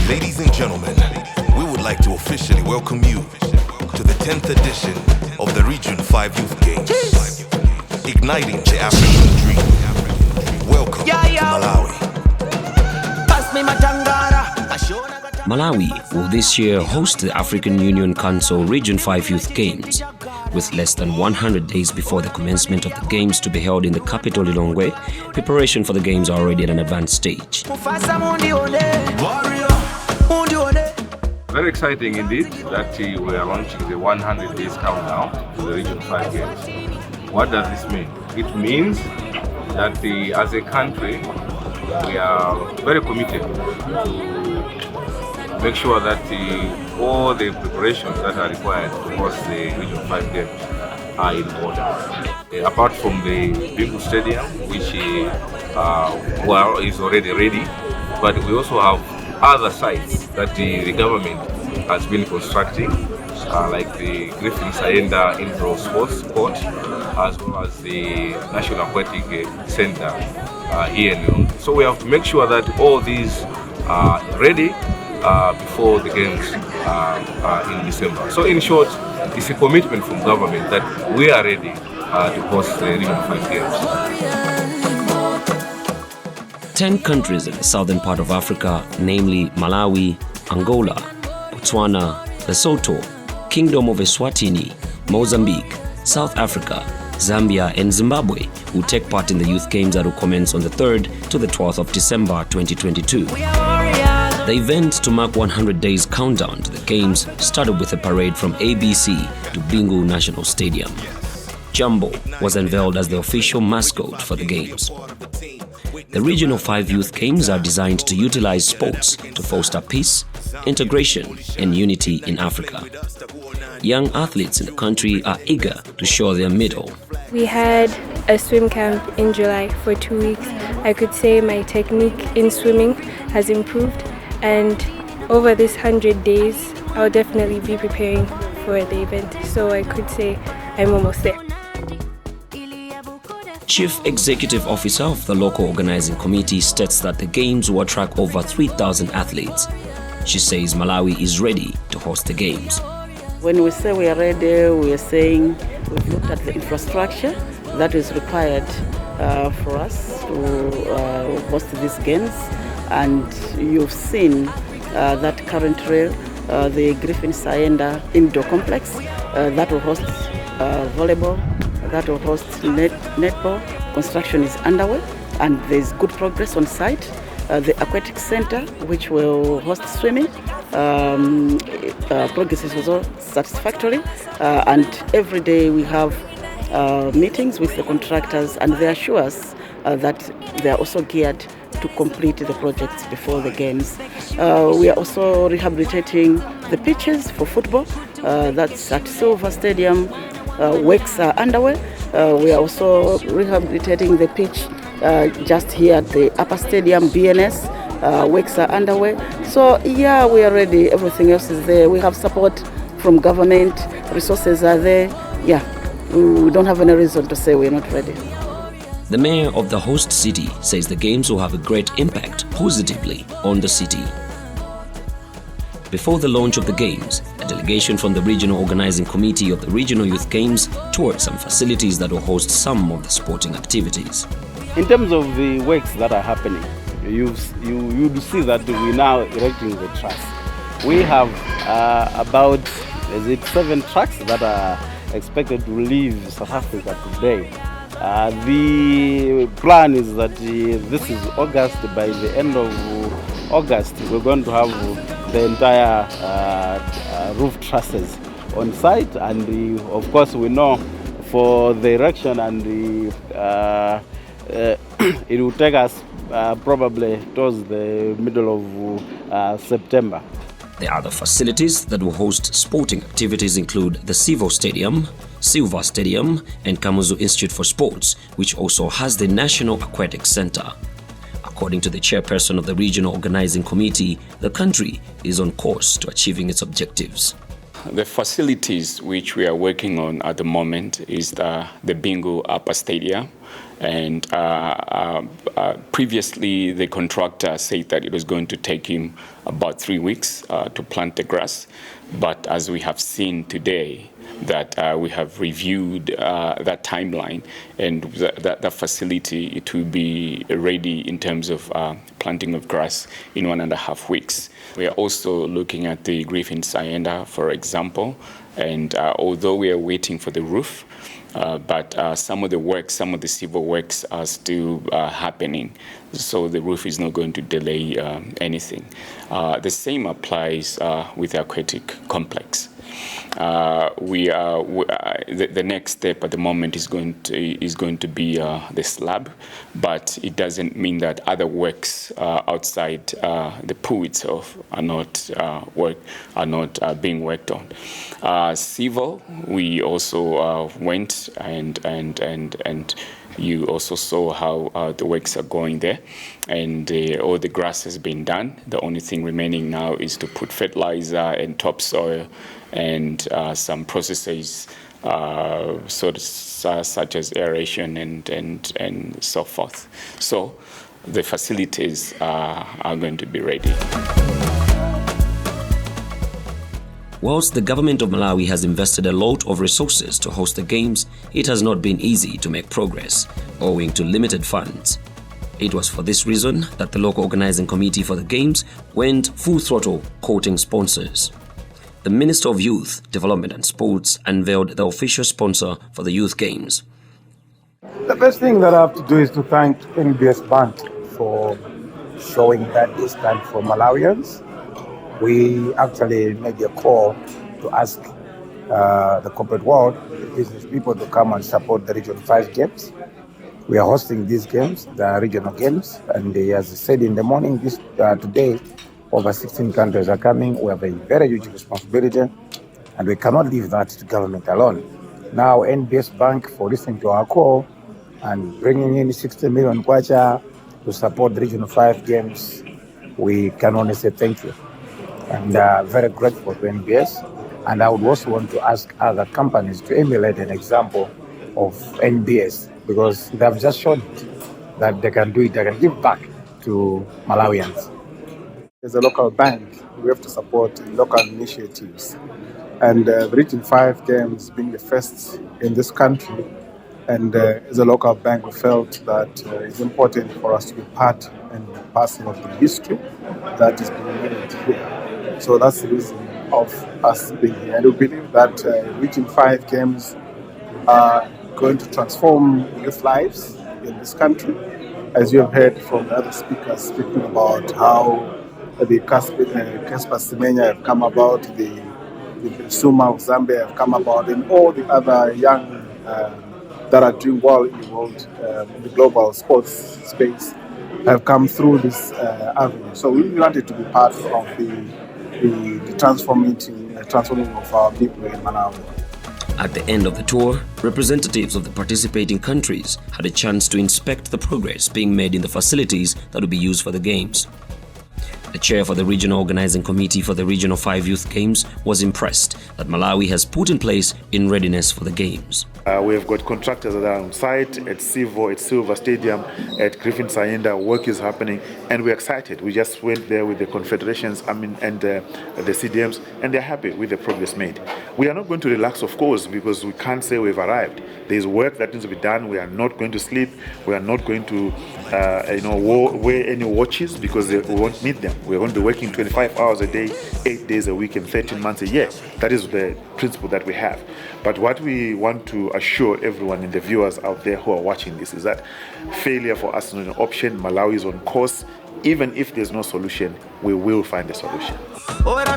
Ladies and gentlemen, we would like to officially welcome you to the 10th edition of the Region 5 Youth Games. Igniting the African dream. Welcome to Malawi. Malawi will this year host the African Union Council Region 5 Youth Games. With less than 100 days before the commencement of the Games to be held in the capital Lilongwe, preparation for the Games are already at an advanced stage. Very exciting indeed that we are launching the 100 days countdown to the Region 5 Games. What does this mean? It means that as a country, we are very committed to make sure that all the preparations that are required to host the Region 5 Games are in order. Apart from the Bingu Stadium, which is already ready, but we also have other sites that the government has been constructing, like the Griffin Sayenda Indoor Sports Court, as well as the National Aquatic Center here in Lilongwe. So we have to make sure that all these are ready before the Games in December. So in short, it's a commitment from government that we are ready to host the Region 5 Games. 10 countries in the southern part of Africa, namely Malawi, Angola, Botswana, Lesotho, Kingdom of Eswatini, Mozambique, South Africa, Zambia and Zimbabwe will take part in the Youth Games that will commence on the 3rd to the 12th of December 2022. The event to mark 100 days countdown to the Games started with a parade from ABC to Bingu National Stadium. Jumbo was unveiled as the official mascot for the Games. The Regional 5 Youth Games are designed to utilize sports to foster peace, integration and unity in Africa. Young athletes in the country are eager to show their mettle. We had a swim camp in July for 2 weeks. I could say my technique in swimming has improved, and over this 100 days, I'll definitely be preparing for the event. So I could say I'm almost there. Chief Executive Officer of the local organizing committee states that the Games will attract over 3,000 athletes. She says Malawi is ready to host the Games. When we say we are ready, we are saying we've looked at the infrastructure that is required for us to host these games. And you've seen that currently the Griffin Sayenda Indoor Complex that will host volleyball, that will host netball. Construction is underway and there's good progress on site. The aquatic center, which will host swimming, progress is also satisfactory, and every day we have meetings with the contractors, and they assure us that they are also geared to complete the projects before the Games. We are also rehabilitating the pitches for football. That's at Silver Stadium. Works are underway. We are also rehabilitating the pitch just here at the Upper Stadium, BNS. Works are underway. So yeah, we are ready. Everything else is there. We have support from government. Resources are there. Yeah, we don't have any reason to say we're not ready. The mayor of the host city says the Games will have a great impact positively on the city. Before the launch of the Games, a delegation from the Regional Organizing Committee of the Regional Youth Games toured some facilities that will host some of the sporting activities. In terms of the works that are happening, you see that we're now erecting the tracks. We have about 7 tracks that are expected to leave South Africa today. The plan is that this is August. By the end of August, we're going to have the entire roof trusses on site, and of course we know for the erection and it will take us probably towards the middle of September. The other facilities that will host sporting activities include the Silver Stadium, Silver Stadium and Kamuzu Institute for Sports, which also has the National Aquatic Center. According to the chairperson of the Regional Organizing Committee, the country is on course to achieving its objectives. The facilities which we are working on at the moment is the Bingu Upper Stadium, And previously, the contractor said that it was going to take him about 3 weeks to plant the grass. But as we have seen today, that we have reviewed that timeline, and that facility, it will be ready in terms of planting of grass in 1.5 weeks. We are also looking at the Griffin Sayenda, for example, and although we are waiting for the roof, but some of the civil works are still happening, so the roof is not going to delay anything. The same applies with the aquatic complex. The next step at the moment is going to be the slab, but it doesn't mean that other works outside the pool itself are not being worked on. Civil, we also went and you also saw how the works are going there, and all the grass has been done. The only thing remaining now is to put fertilizer and topsoil and some processes such as aeration and so forth. So the facilities are going to be ready. Whilst the government of Malawi has invested a lot of resources to host the Games, it has not been easy to make progress, owing to limited funds. It was for this reason that the local organizing committee for the Games went full throttle courting sponsors. The Minister of Youth, Development and Sports unveiled the official sponsor for the Youth Games. The best thing that I have to do is to thank NBS Bank for showing that this time for Malawians. We actually made a call to ask the corporate world, the business people, to come and support the Region 5 Games. We are hosting these games, the regional games, and as I said in the morning, today, over 16 countries are coming. We have a very huge responsibility, and we cannot leave that to government alone. Now, NBS Bank, for listening to our call and bringing in 60 million kwacha to support the Regional 5 Games, we can only say thank you. And very grateful to NBS. And I would also want to ask other companies to emulate an example of NBS, because they have just shown it, that they can do it, they can give back to Malawians. As a local bank, we have to support local initiatives. And the Region 5 Games being the first in this country, and as a local bank, we felt that it's important for us to be part and parcel of the history that is being made here. So that's the reason of us being here. And we believe that Region 5 Games are going to transform youth lives in this country. As you have heard from the other speakers speaking about how the Casper Semenya have come about, the Suma of Zambia have come about, and all the other young that are doing well in the world, in the global sports space, have come through this avenue. So we wanted to be part of the transforming of our people in Malawi. At the end of the tour, representatives of the participating countries had a chance to inspect the progress being made in the facilities that will be used for the Games. The chair for the Regional Organizing Committee for the Regional 5 Youth Games was impressed that Malawi has put in place in readiness for the Games. We have got contractors that are on site at Sivo, at Silver Stadium, at Griffin Sayenda. Work is happening, and we're excited. We just went there with the confederations, and the CDMs, and they're happy with the progress made. We are not going to relax, of course, because we can't say we've arrived. There's work that needs to be done. We are not going to sleep. We are not going to, wear any watches, because we won't meet them. We're going to be working 25 hours a day, 8 days a week, and 13 months a year. That is the principle that we have. But what we want to assure everyone and the viewers out there who are watching this is that failure for us is not an option. Malawi is on course. Even if there's no solution, we will find a solution. Warrior.